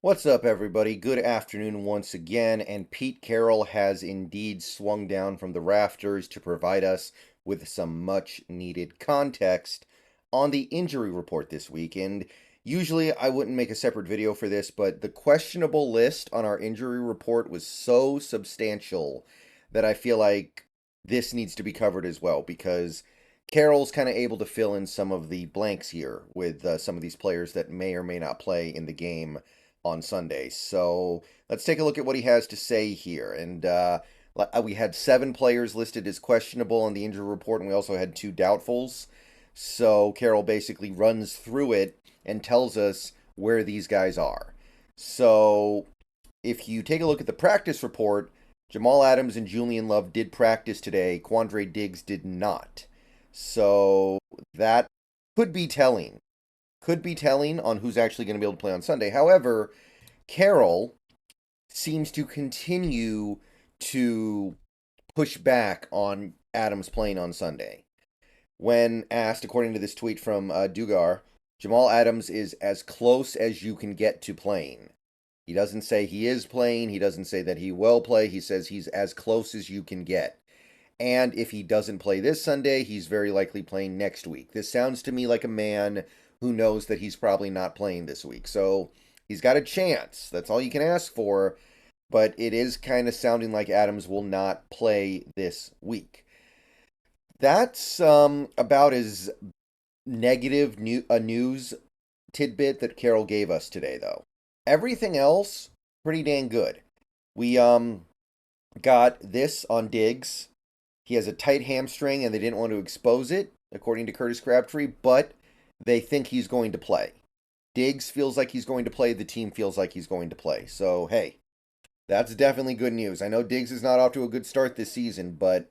What's up, everybody? Good afternoon once again, and Pete Carroll has indeed swung down from the rafters to provide us with some much-needed context on the injury report this week. And usually I wouldn't make a separate video for this, but the questionable list on our injury report was so substantial that I feel like this needs to be covered as well, because Carroll's kind of able to fill in some of the blanks here with some of these players that may or may not play in the game on Sunday. So let's take a look at what he has to say here. And we had 7 players listed as questionable on the injury report, and we also had 2 doubtfuls. So Carroll basically runs through it and tells us where these guys are. So if you take a look at the practice report, Jamal Adams and Julian Love did practice today. Quandre Diggs did not. So that could be telling. Could be telling on who's actually going to be able to play on Sunday. However, Carroll seems to continue to push back on Adams playing on Sunday. When asked, according to this tweet from Dugar, Jamal Adams is as close as you can get to playing. He doesn't say he is playing. He doesn't say that he will play. He says he's as close as you can get. And if he doesn't play this Sunday, he's very likely playing next week. This sounds to me like a man who knows that he's probably not playing this week. So he's got a chance. That's all you can ask for. But it is kind of sounding like Adams will not play this week. That's about as negative news tidbit that Carroll gave us today, though. Everything else, pretty dang good. We got this on Diggs. He has a tight hamstring, and they didn't want to expose it, according to Curtis Crabtree, but they think he's going to play. Diggs feels like he's going to play. The team feels like he's going to play. So, hey, that's definitely good news. I know Diggs is not off to a good start this season, but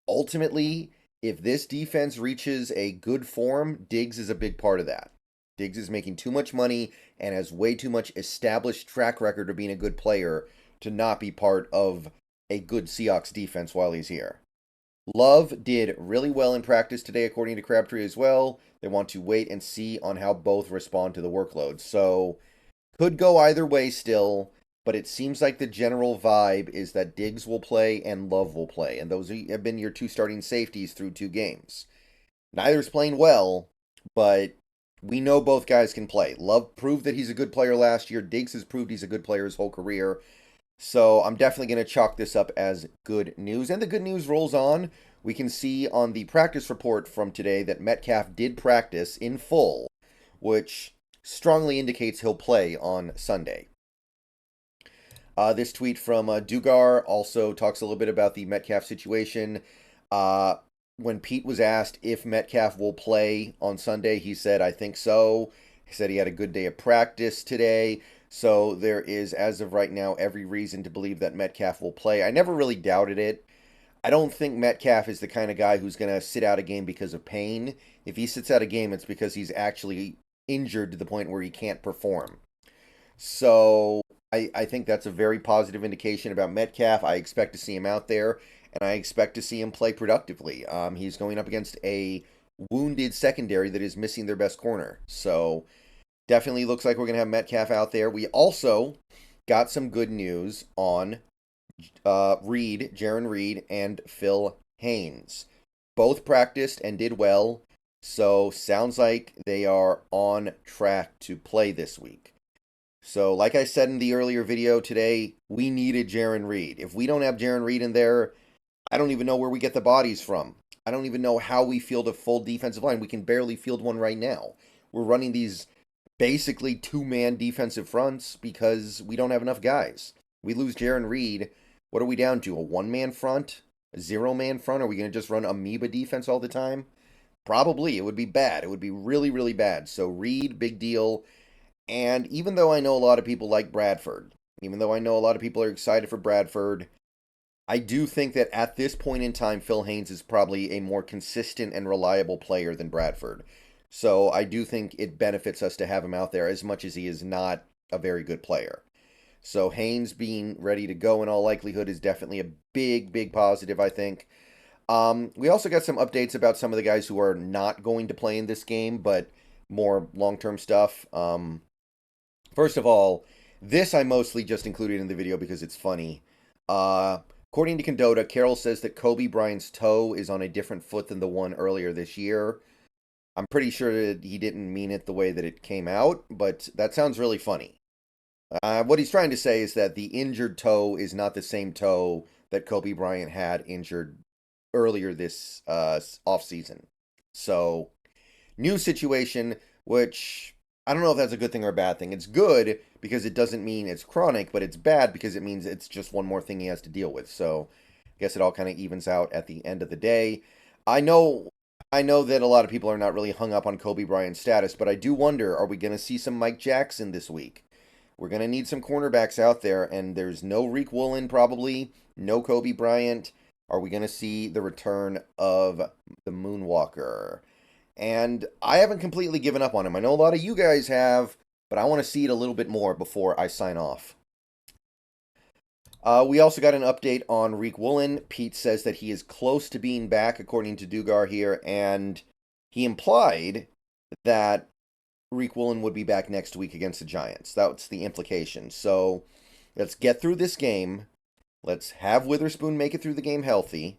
ultimately, if this defense reaches a good form, Diggs is a big part of that. Diggs is making too much money and has way too much established track record of being a good player to not be part of a good Seahawks defense while he's here. Love did really well in practice today, according to Crabtree as well. They want to wait and see on how both respond to the workload. So, could go either way still, but it seems like the general vibe is that Diggs will play and Love will play. And those have been your 2 starting safeties through 2 games. Neither's playing well, but we know both guys can play. Love proved that he's a good player last year. Diggs has proved he's a good player his whole career. So I'm definitely going to chalk this up as good news. And the good news rolls on. We can see on the practice report from today that Metcalf did practice in full, which strongly indicates he'll play on Sunday. This tweet from Dugar also talks a little bit about the Metcalf situation. When Pete was asked if Metcalf will play on Sunday, he said, I think so. He said he had a good day of practice today. So there is, as of right now, every reason to believe that Metcalf will play. I never really doubted it. I don't think Metcalf is the kind of guy who's going to sit out a game because of pain. If he sits out a game, it's because he's actually injured to the point where he can't perform. So I think that's a very positive indication about Metcalf. I expect to see him out there, and I expect to see him play productively. He's going up against a wounded secondary that is missing their best corner. So definitely looks like we're going to have Metcalf out there. We also got some good news on Jaron Reed, and Phil Haynes. Both practiced and did well, so sounds like they are on track to play this week. So, like I said in the earlier video today, we needed Jaron Reed. If we don't have Jaron Reed in there, I don't even know where we get the bodies from. I don't even know how we field a full defensive line. We can barely field one right now. We're running these basically 2-man defensive fronts because we don't have enough guys. We lose Jaron Reed. What are we down to? A 1-man front? A 0-man front? Are we going to just run amoeba defense all the time? Probably. It would be bad. It would be really, really bad. So Reed, big deal. And even though I know a lot of people like Bradford, even though I know a lot of people are excited for Bradford, I do think that at this point in time, Phil Haynes is probably a more consistent and reliable player than Bradford. So I do think it benefits us to have him out there as much as he is not a very good player. So Haynes being ready to go in all likelihood is definitely a big, big positive, I think. We also got some updates about some of the guys who are not going to play in this game, but more long-term stuff. First of all, This I mostly just included in the video because it's funny. According to Condota, Carroll says that Kobe Bryant's toe is on a different foot than the one earlier this year. I'm pretty sure that he didn't mean it the way that it came out, but that sounds really funny. What he's trying to say is that the injured toe is not the same toe that Kobe Bryant had injured earlier this offseason. So, new situation, which I don't know if that's a good thing or a bad thing. It's good because it doesn't mean it's chronic, but it's bad because it means it's just one more thing he has to deal with. So, I guess it all kind of evens out at the end of the day. I know I know that a lot of people are not really hung up on Kobe Bryant's status, but I do wonder, are we going to see some Mike Jackson this week? We're going to need some cornerbacks out there, and there's no Rashod Woolen probably, no Kobe Bryant. Are we going to see the return of the Moonwalker? And I haven't completely given up on him. I know a lot of you guys have, but I want to see it a little bit more before I sign off. We also got an update on Rashod Woolen. Pete says that he is close to being back, according to Dugar here, and he implied that Rashod Woolen would be back next week against the Giants. That's the implication. So let's get through this game. Let's have Witherspoon make it through the game healthy.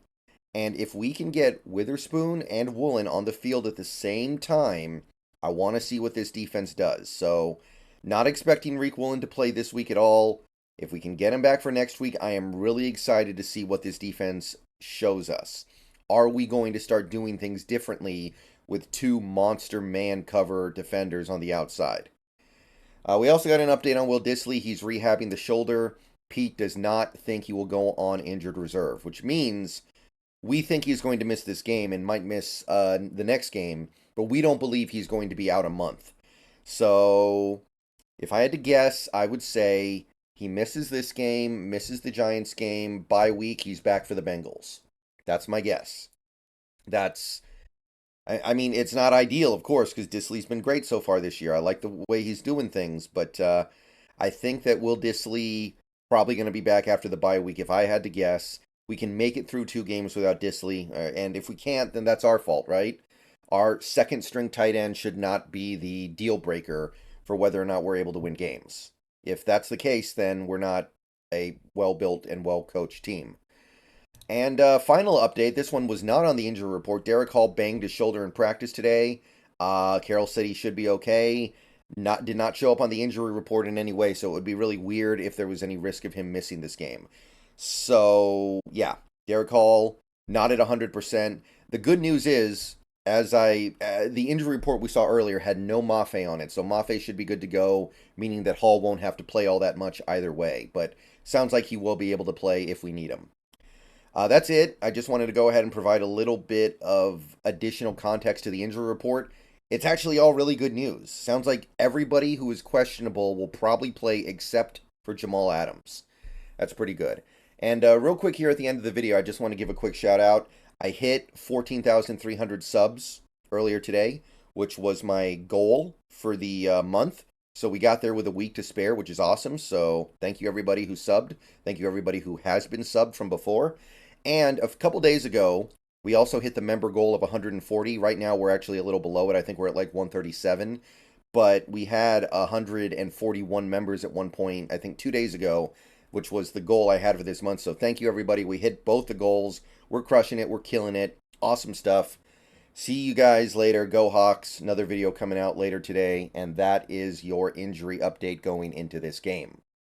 And if we can get Witherspoon and Woolen on the field at the same time, I want to see what this defense does. So, not expecting Rashod Woolen to play this week at all. If we can get him back for next week, I am really excited to see what this defense shows us. Are we going to start doing things differently with two monster man cover defenders on the outside? We also got an update on Will Dissly. He's rehabbing the shoulder. Pete does not think he will go on injured reserve, which means we think he's going to miss this game and might miss the next game, but we don't believe he's going to be out a month. So, if I had to guess, I would say he misses this game, misses the Giants game, bye week, he's back for the Bengals. That's my guess. I mean, it's not ideal, of course, because Dissly's been great so far this year. I like the way he's doing things, but I think that Will Dissly probably going to be back after the bye week. If I had to guess, we can make it through 2 games without Dissly, and if we can't, then that's our fault, right? Our second string tight end should not be the deal breaker for whether or not we're able to win games. If that's the case, then we're not a well-built and well-coached team. And final update, this one was not on the injury report. Derek Hall banged his shoulder in practice today. Carroll said he should be okay. Did not show up on the injury report in any way, so it would be really weird if there was any risk of him missing this game. So, yeah, Derek Hall, not at 100%. The good news is, the injury report we saw earlier had no Mafe on it, so Mafe should be good to go, meaning that Hall won't have to play all that much either way, but sounds like he will be able to play if we need him. That's it. I just wanted to go ahead and provide a little bit of additional context to the injury report. It's actually all really good news. Sounds like everybody who is questionable will probably play except for Jamal Adams. That's pretty good. And real quick here at the end of the video, I just want to give a quick shout out. I hit 14,300 subs earlier today, which was my goal for the month. So we got there with a week to spare, which is awesome. So thank you everybody who subbed. Thank you everybody who has been subbed from before. And a couple days ago, we also hit the member goal of 140. Right now, we're actually a little below it. I think we're at like 137. But we had 141 members at one point, I think 2 days ago, which was the goal I had for this month. So thank you, everybody. We hit both the goals. We're crushing it. We're killing it. Awesome stuff. See you guys later. Go Hawks. Another video coming out later today. And that is your injury update going into this game.